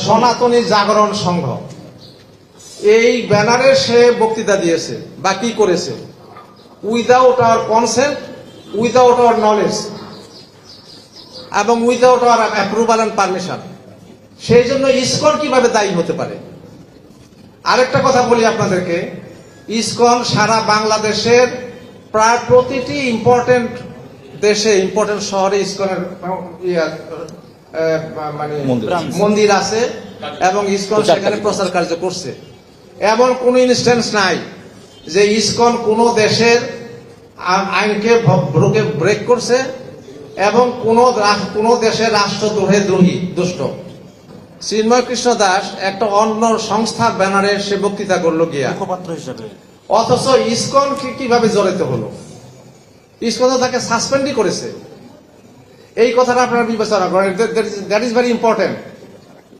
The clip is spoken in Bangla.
সনাতনী জাগরণ সংঘ, এই ব্যানারে সে বক্তৃতা দিয়েছে বা কি করেছে without our consent, without our knowledge এবং without our approval and permission. সেই জন্য ইসকন কিভাবে দায়ী হতে পারে? আরেকটা কথা বলি আপনাদেরকে, ইসকন সারা বাংলাদেশের প্রায় প্রতিটি ইম্পর্টেন্ট দেশে, ইম্পর্টেন্ট শহরে ইসকনের মানে মন্দির আছে এবং ইসকন সেখানে প্রচার কার্য করছে। এমন কোন ইনস্ট্যান্স নাই যে ইসকন কোন দেশের আইনকে ব্রেক করছে এবং কোন দেশের রাষ্ট্রদ্রোহী দুষ্ট। চিন্ময় কৃষ্ণ দাস একটা অন্য সংস্থার ব্যানারে সে বক্তৃতা করলো গিয়া মুখপাত্র হিসেবে, অথচ ইসকন কিভাবে জড়িত হলো? ইসকন তো তাকে সাসপেন্ডই করেছে। এই কথাটা আপনারা বিবেচনা করেন, দ্যাট ইজ ভেরি ইম্পর্টেন্ট।